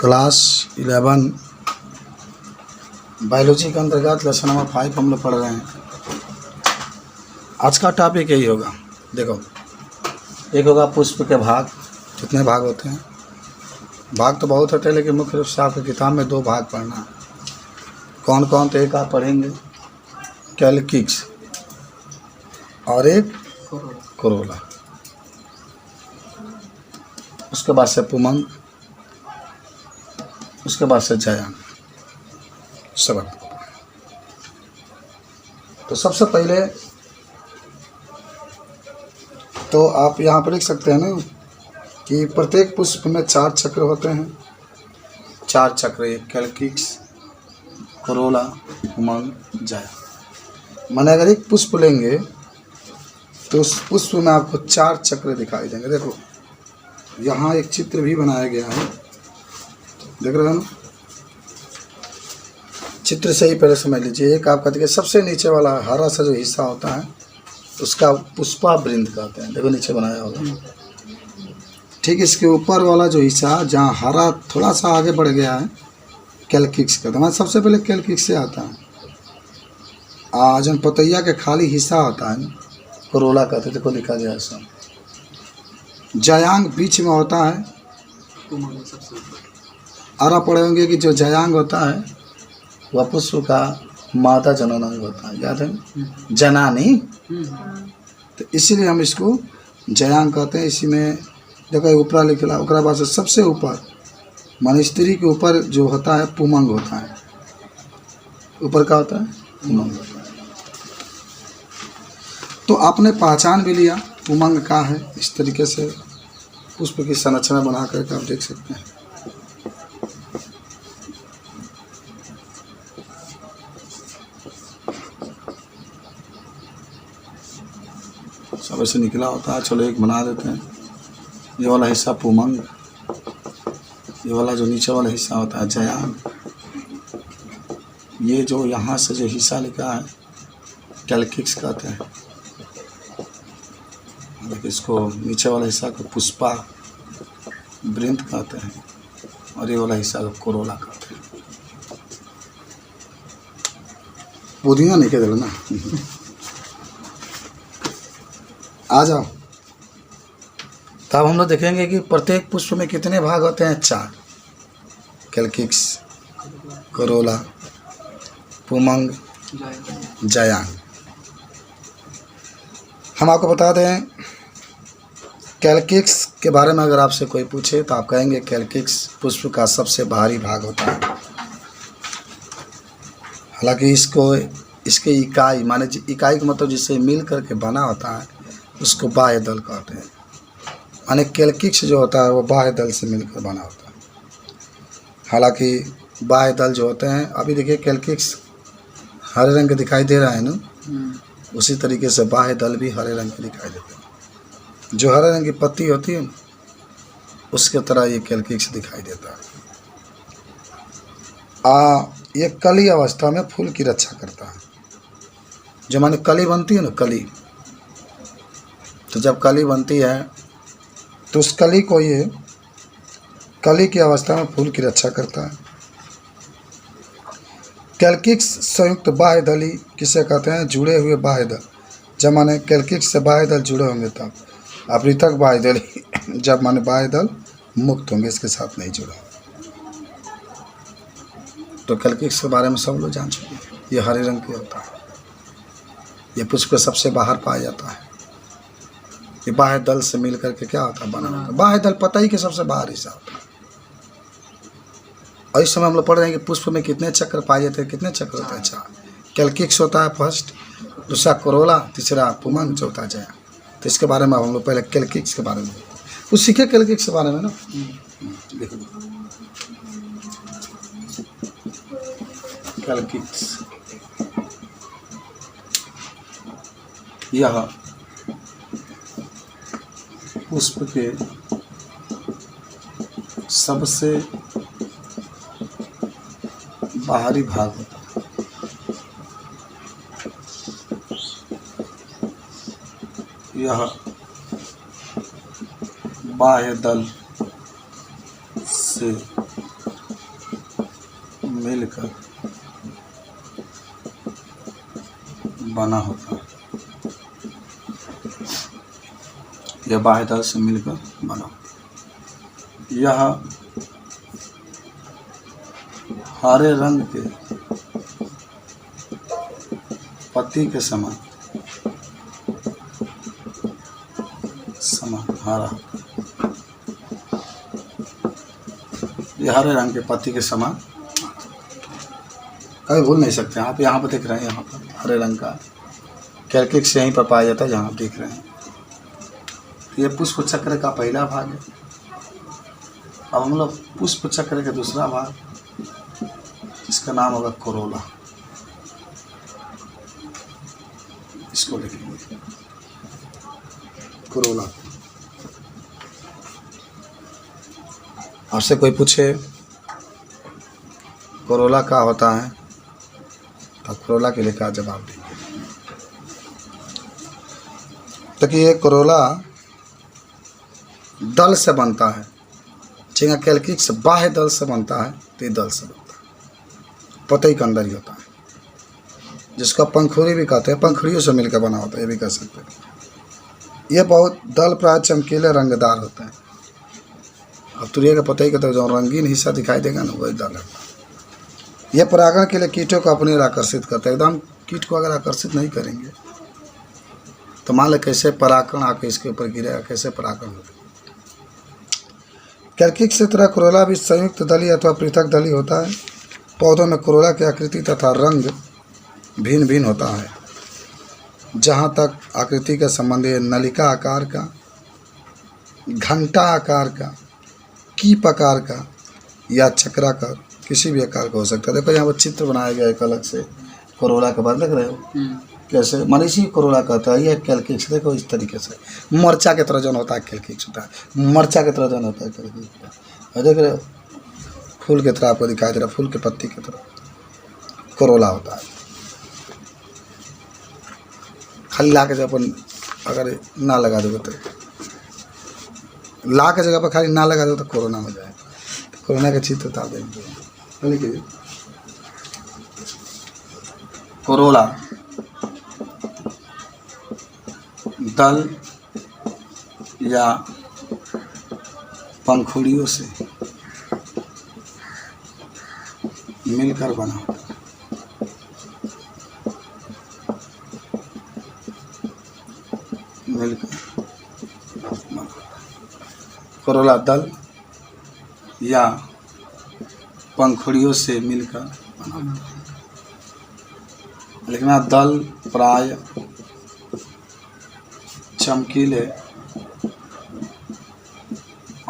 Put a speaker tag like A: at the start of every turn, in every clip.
A: Class 11 biology के अंतर्गत lesson number 5 हम लोग पढ़ रहे हैं। आज का टॉपिक यही होगा। देखो, एक होगा पुष्प के भाग। कितने भाग होते हैं? भाग तो बहुत होते हैं, लेकिन मुख्य रूप से आपकी किताब में 2 भाग पढ़ना है। कौन कौन? तो एक आप पढ़ेंगे कैल्किक्स और एक कोरोला। उसके बाद से पुमंग, उसके बाद से जायांग। सब तो सबसे पहले तो आप यहाँ पर लिख सकते हैं ना कि प्रत्येक पुष्प में 4 चक्र होते हैं। 4 चक्र, एक कैल्किक्स, कोरोला, पुमंग, जायांग। माने अगर एक पुष्प लेंगे तो उस पुष्प में आपको 4 चक्र दिखाई देंगे। देखो, यहाँ एक चित्र भी बनाया गया है, देख रहे हो ना? चित्र से ही पहले समझ लीजिए। एक आपका देखिए सबसे नीचे वाला हरा सा जो हिस्सा होता है उसका पुष्पावृंत कहते हैं। देखो नीचे बनाया होगा। ठीक, इसके ऊपर वाला जो हिस्सा जहाँ हरा थोड़ा सा आगे बढ़ गया है कैल्किक्स कहते हैं। सबसे पहले कैल्किक्स से आता है। जन पतैया के खाली हिस्सा होता है कोरोला कहते हैं। देखो लिखा गया है सब। जायांग बीच में होता है। और आप पढ़े होंगे कि जो जायांग होता है वह पुष्प का मादा जननांग होता है। याद है? जनानी। तो इसीलिए हम इसको जायांग कहते हैं। इसी में देखो ऊपरा लिखला, उसके बाद से सबसे ऊपर माने स्त्री के ऊपर जो होता है पुमंग होता है। ऊपर का होता है पुमंग होता है। तो आपने पहचान भी लिया पुमंग का है। इस तरीके से पुष्प की संरचना बना करके आप देख सकते हैं। सब ऐसे निकला होता है। चलो एक बना देते हैं। ये वाला हिस्सा पुमंग, ये वाला जो नीचे वाला हिस्सा होता है जायांग। ये जो यहाँ से जो हिस्सा लिखा है कैल्किक्स कहते हैं। इसको नीचे वाला हिस्सा को पुष्पा वृंत कहते हैं और ये वाला हिस्सा को कोरोला कहते हैं। पुदीना नहीं कह ना। आ जाओ। तब हम लोग देखेंगे कि प्रत्येक पुष्प में कितने भाग होते हैं। 4। कैल्किक्स, कोरोला, पुमंग, जायांग। हम आपको बता दें कैल्किक्स के बारे में अगर आपसे कोई पूछे तो आप कहेंगे कैल्किक्स पुष्प का सबसे बाहरी भाग होता है। हालांकि इसके इकाई माने इकाई का मतलब जिससे मिल करके बना होता है उसको बाह्य दल कहते हैं। माने कैल्किक्स जो होता है वो बाह्य दल से मिलकर बना होता है। हालांकि बाह्य दल जो होते हैं, अभी देखिए कैल्किक्स हरे रंग के दिखाई दे रहा है ना, उसी तरीके से बाह्य दल भी हरे रंग के दिखाई देते हैं। जो हरे रंग की पत्ती होती है उसके तरह ये कैल्किक्स दिखाई देता है। ये कली अवस्था में फूल की रक्षा करता है। जो माने कली बनती है ना, कली, तो जब कली बनती है तो उस कली को ये कली की अवस्था में फूल की रक्षा करता है। कैल्किक्स संयुक्त बाह्य दली किसे कहते हैं? जुड़े हुए बाह्य दल। जब माने कैल्किक्स से बाह्य दल जुड़े होंगे तब। अपृथक बाह्य दल जब माने बाह्य दल मुक्त होंगे, इसके साथ नहीं जुड़ा। तो कैल्किक्स के बारे में सब लोग जान चुके हैं। ये हरे रंग के होता है। ये पुष्प के सबसे बाहर पाया जाता है। ये बाह्य दल से मिल करके क्या होता है? बना होता है। बाह्य दल पता ही कि सबसे बाहर हिस्सा होता है। और इस समय हम लोग पढ़ रहे हैं कि पुष्प में कितने चक्र पाए जाते हैं। कितने चक्र होते हैं? 4। कैल्किक्स होता है फर्स्ट, दूसरा कोरोला, तीसरा पुमंग, चौथा जायांग। तो इसके बारे में हम लोग पहले कैल्किक्स के बारे में कुछ सीखे। कैल्किक्स के बारे में ना देखो, कैल्किक्स यह पुष्प के सबसे बाहरी भाग होता है। यह बाह्य दल से मिलकर बना होता है। यह बाह्य दल से मिलकर बना। यह हरे रंग के पत्ती के समान हरा, यह हरे रंग के पत्ती के समान कभी भूल नहीं सकते आप। यहाँ पर देख रहे हैं, यहाँ पर हरे रंग का कैलकिक्स यहीं पर पाया जाता है जहाँ आप देख रहे हैं। ये पुष्प चक्र का पहला भाग है। अब हम लोग पुष्प चक्र का दूसरा भाग, इसका नाम होगा कोरोला। इसको लिखेंगे कोरोला। आपसे कोई पूछे कोरोला क्या होता है तो कोरोला के लिए क्या जवाब देंगे? तो कि ये कोरोला दल से बनता है। चिंगा कैलकिक्स बाह्य दल से बनता है, तो ये दल से बनता है, पतई के अंदर ही होता है, जिसका पंखुड़ी भी कहते हैं। पंखुड़ियों से मिलकर बना होता है, ये भी कह सकते हैं। ये बहुत दल प्राय चमकीले रंगदार होता है। अब तुरिया का पतई का तो जो रंगीन हिस्सा दिखाई देगा ना, वही दल है। यह परागण के लिए कीटों को अपनी ओर आकर्षित करता है। एकदम कीट को अगर आकर्षित नहीं करेंगे तो मान लो कैसे परागण आके इसके ऊपर गिरेगा, कैसे परागण होगा। कैलकिक्स की तरह कोरोला भी संयुक्त दली अथवा पृथक दली होता है। पौधों में कोरोला की आकृति तथा रंग भिन्न भिन्न होता है। जहाँ तक आकृति का संबंध है, नलिका आकार का, घंटा आकार का, कीप आकार का या चक्राकार, किसी भी आकार का हो सकता है। देखो यहाँ पर चित्र बनाया गया एक अलग से कोरोला के बाद, देख रहे हो कैसे मनीषी कोरोला कहता है। यह कैलकिक्स देखो इस तरीके से मरचा के तरह जन होता है। कैलकिक्स होता है मरचा के तरह जन होता है कैलकिक्स। देख रहे हो फूल की तरह आपको दिखाई दे रहा है, फूल के पत्ती की तरह कोरोला होता है। खाली ला के जब अपन अगर ना लगा दोगे तो ला के जगह पर खाली ना लगा दो तो कोरोना हो जाए। तो कोरोना का चित्र बता देंगे। लिखिए कोरोला दल या पंखुड़ियों से मिलकर बना होता है। मिलकर कोरोला दल या पंखुड़ियों से मिलकर बना होता है। लिखना दल प्राय चमकीले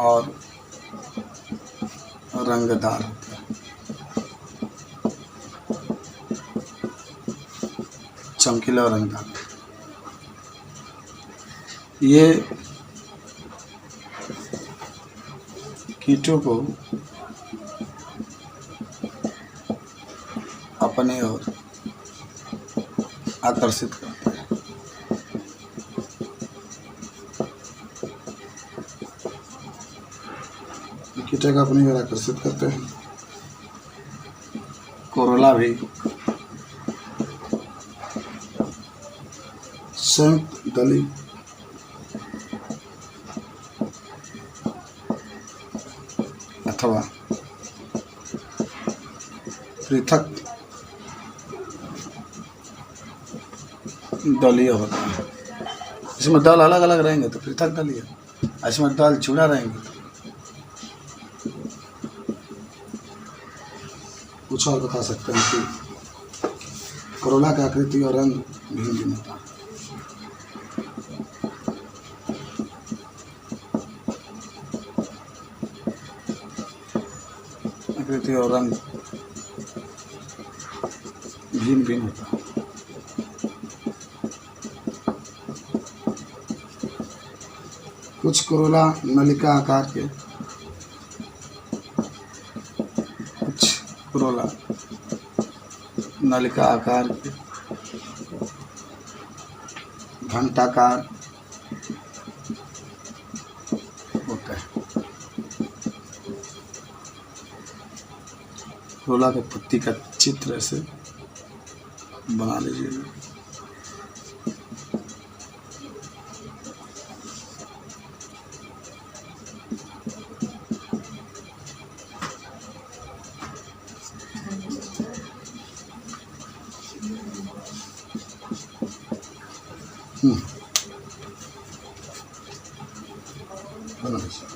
A: और रंगदार होता है। चमकीला और रंगदार। ये कीटों को अपने ओर आकर्षित करता है। कीटे को अपनी ओर आकर्षित करते हैं। कोरोला भी संयुक्त दली अथवा पृथक दलीय होता है। इसमें दल अलग अलग रहेंगे तो पृथक दलीय, इसमें दल जुड़ा रहेंगे। कुछ और बता सकते हैं कि कोरोला की आकृति और रंग भिन्न भिन्न होता है। आकृति और रंग भिन्न भिन्न होता है। कुछ कोरोला नलिका आकार के, कुछ कोरोला नलिका आकार के, घंटाकार होता है। रोला के पत्ती का चित्र ऐसे बना लीजिए। बना लीजिए।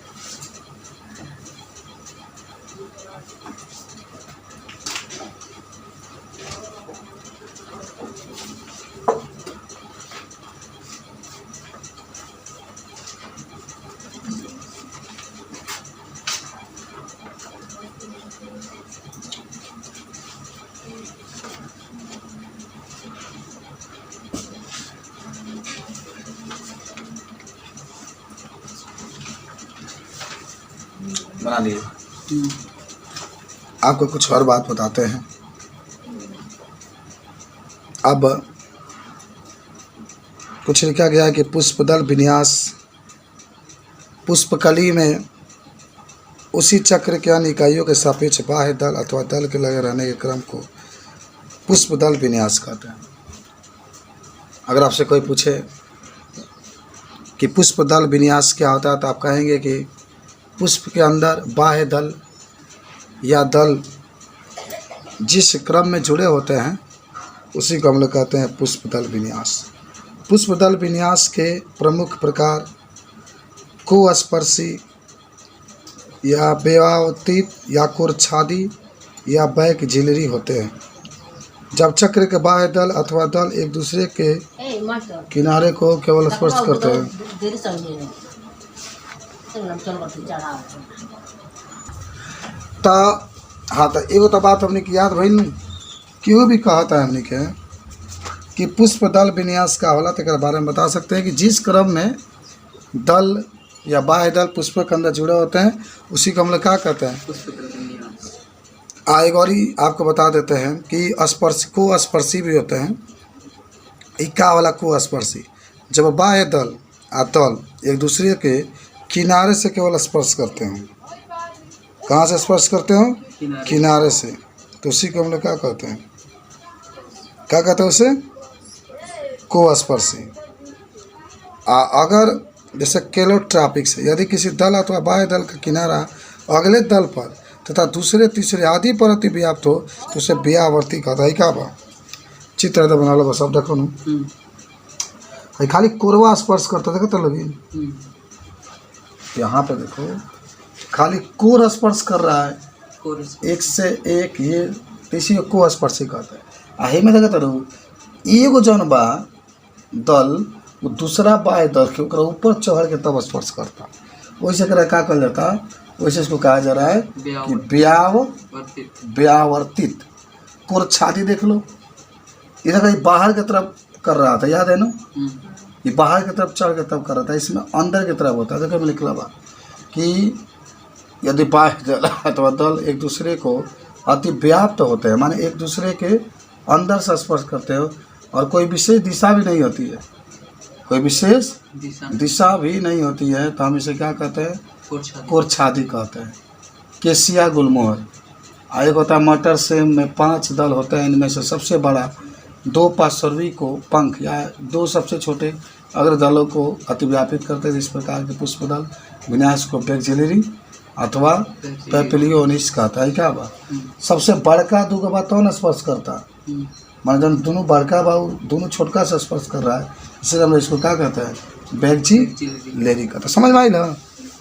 A: बना लिए। आपको कुछ और बात बताते हैं। अब कुछ लिखा गया है कि पुष्पदल विन्यास पुष्पकली में उसी चक्र के अन्य इकाइयों के सापेक्ष बाह्य दल अथवा दल के लगे रहने के क्रम को पुष्पदल विन्यास कहते हैं। अगर आपसे कोई पूछे कि पुष्पदल विन्यास क्या होता है तो आप कहेंगे कि पुष्प के अंदर बाह्य दल या दल जिस क्रम में जुड़े होते हैं उसी को हम लोग कहते हैं पुष्पदल विन्यास। पुष्पदल विन्यास के प्रमुख प्रकार कुस्पर्शी या व्यवतीत या कुरछादी या बैक झिल्ली होते हैं। जब चक्र के बाह्य दल अथवा दल एक दूसरे के किनारे को केवल स्पर्श करते हैं तो हाँ तो एगो तो बात हमने की याद भइल क्यों भी कहा था हमने के कि पुष्प दल विन्यास का होला तो बारे में बता सकते हैं कि जिस क्रम में दल या बाह्य दल पुष्प के अंदर जुड़े होते हैं उसी को हम लोग क्या कहते हैं एक और ही आपको बता देते हैं कि कुस्पर्शी भी होते हैं। इक्का वाला कुस्पर्शी जब बाह्य दल और दल एक दूसरे के किनारे से केवल स्पर्श करते हैं। कहाँ से स्पर्श करते हो? किनारे से। तो उसी को हम लोग क्या कहते हैं? क्या कहते हैं उसे? कुस्पर्शी। अगर जैसे केलोट्रॉपिक से यदि किसी दल अथवा बाह्य दल का किनारा अगले दल पर तथा दूसरे तीसरे आदि पर अति व्याप्त हो तो उसे व्यावर्ती कहता है। क्या बा चित्र तो बना लो सब देखो न खाली कोरवा स्पर्श करता देखो तो लगी यहाँ पे देखो खाली कोर स्पर्श कर रहा है एक से एक ये इसी को स्पर्शी कहता है। आही में देखा तो एगो जौन बा दल वो दूसरा बाह्य दल के ऊपर चढ़ के तब स्पर्श करता वैसे क्या कहल जाता वैसे इसको कहा जा रहा है कि व्यावर्तित। कुरछादी देख लो इधर कहीं बाहर की तरफ कर रहा था याद है ना ये बाहर की तरफ चढ़ के तब कर रहा था इसमें अंदर की तरफ होता है। देखो मैं लिखला बा कि यदि बाह्य दल अथवा दल एक दूसरे को अति व्याप्त होते हैं माने एक दूसरे के अंदर से स्पर्श करते हो और कोई विशेष दिशा भी नहीं होती है कोई विशेष दिशा भी नहीं होती है तो हम इसे क्या कहते हैं? कुरछादी कहते हैं। केसिया गुलमोहर एक होता है मटर से में 5 दल होते हैं। इनमें से सबसे बड़ा 2 पार्श्वी को पंख या 2 सबसे छोटे अग्र दलों को अतिव्यापित करते हैं। इस प्रकार के पुष्पदल विन्यास को बैक्जिलरी अथवा पेपिलियोनिस कहता है। क्या बा सबसे बड़का 2 बात तो न स्पर्श करता मान जब दोनों बड़का बा दोनों छोटका से स्पर्श कर रहा है इसलिए हम इसको क्या कहते हैं? बैक्जिलरी कहता है। समझ में आई ना?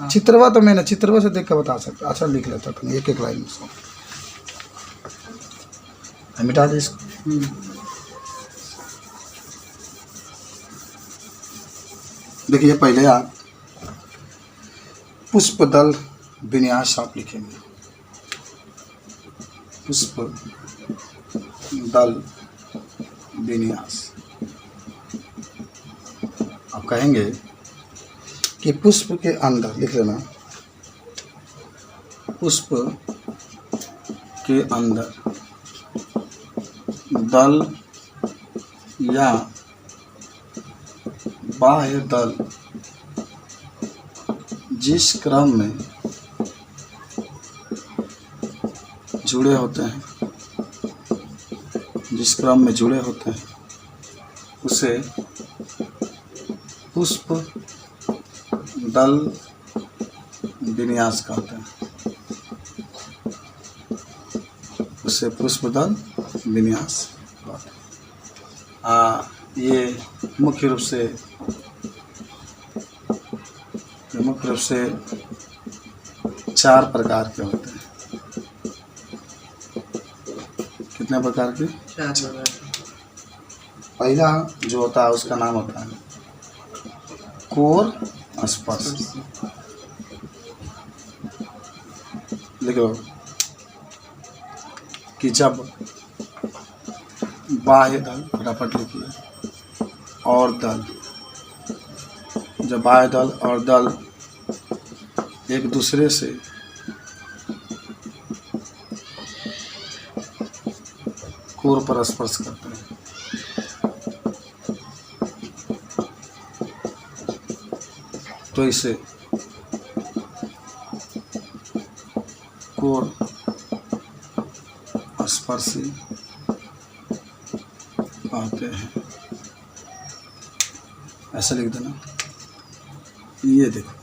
A: चित्रवा तो मैंने चित्रवा से देख कर बता सकता। अच्छा लिख लेता तुम एक एक लाइन उसको मिटा दे इसको। देखिए पहले आप पुष्पदल विन्यास आप लिखेंगे पुष्प दल विन्यास। आप कहेंगे कि पुष्प के अंदर लिख लेना पुष्प के अंदर दल या बाह्य दल जिस क्रम में जुड़े होते हैं, जिस क्रम में जुड़े होते हैं उसे पुष्प दल विन्यास कहते हैं। उसे पुष्पदल विन्यास कहते हैं। ये मुख्य रूप से 4 प्रकार के होते हैं। कितने प्रकार के?
B: 4 प्रकार।
A: पहला जो होता है उसका नाम होता है कोर स्पर्श। लिख लो कि जब बाह्य दल, फटाफट लिखिए, और दल, जब बाह्य दल और दल एक दूसरे से कोर पर स्पर्श करते हैं तो इसे कोर स्पर्शी कहते हैं। ऐसा लिख देना। ये देखो,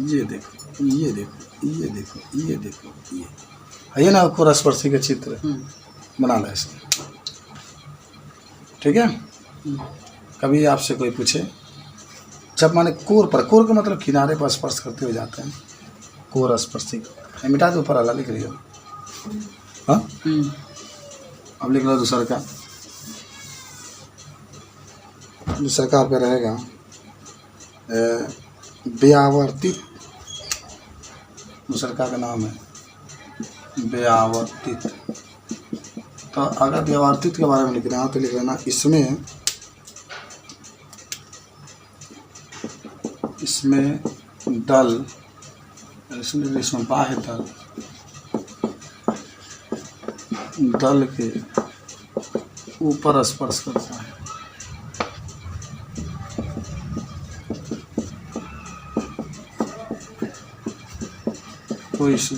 A: ये देखो, ये देखो, ये देखो, ये देखो, ये है ना कोर स्पर्शी के चित्र बना लो ऐसे। ठीक है। कभी आपसे कोई पूछे, जब माने कोर पर, कोर का मतलब किनारे पर स्पर्श करते हुए जाते हैं, कोर स्पर्शी। मिटा दो, ऊपर वाला लिख रही हो। हाँ, अब लिख लो दूसरा का। दूसरा का पे रहेगा व्यावर्तित। दूसरा का नाम है व्यावर्तित। तो अगर व्यावर्तित के बारे में लिखना है तो लिख लेना इसमें दल, इसमें बाह्य दल के ऊपर स्पर्श करता है। तो इसे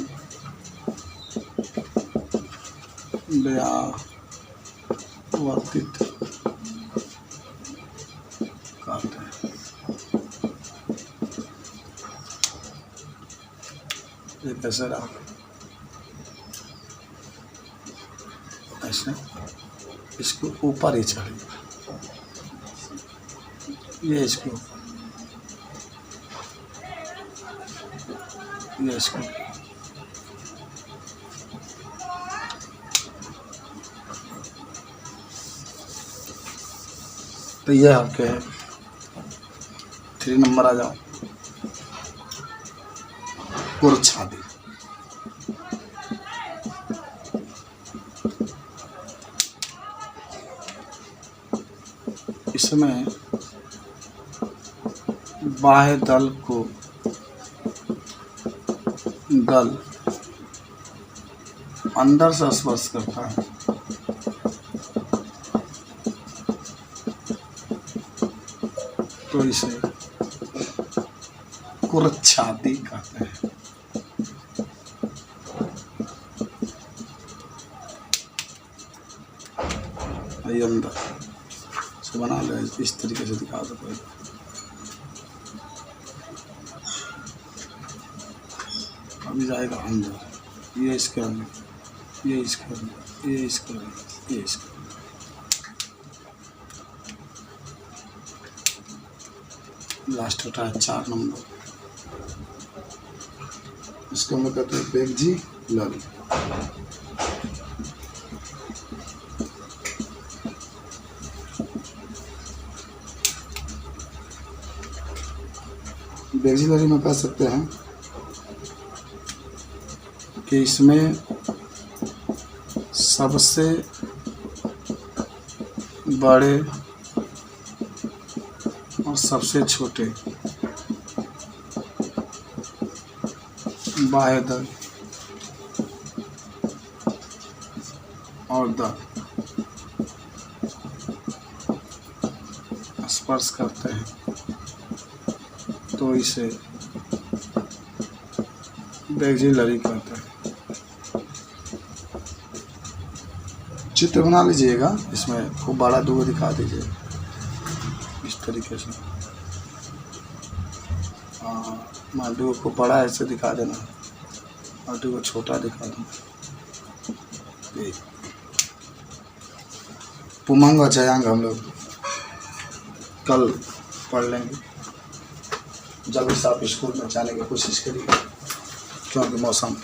A: व्यावर्तित कहते हैं। ये कैसे रहा? ऐसे इसको ऊपर ही चढ़ेगा, ये इसको, ये इसको, तो ये आपके 3 नंबर आ जाओ। कुरछादी। इसमें बाह्य दल को दल अंदर से स्पर्श करता है तो इसे कुरछादी कहते हैं। ये अंदर से बना ले, इस तरीके से दिखा दो। अभी जाएगा अंदर, ये इसके अंदर, ये इसके अंदर, ये इसके अंदर, ये इसके अंदर। लास्ट होता है 4 नंबर। इसको हम लोग कहते हैं बेगजी लरी। बेगजी लरी में कह सकते हैं कि इसमें सबसे बड़े और सबसे छोटे बाह्य दल और दल स्पर्श करते हैं तो इसे बेगजी लरी कहते हैं। चित्र बना लीजिएगा, इसमें खूब बड़ा दो दिखा दीजिए इस तरीके से। हाँ, मैं दो को बड़ा ऐसे दिखा देना और दो को छोटा दिखा देना। पुमंग और जयांग हम लोग कल पढ़ लेंगे, जल्दी से आप स्कूल में जाने की कोशिश करिए क्योंकि मौसम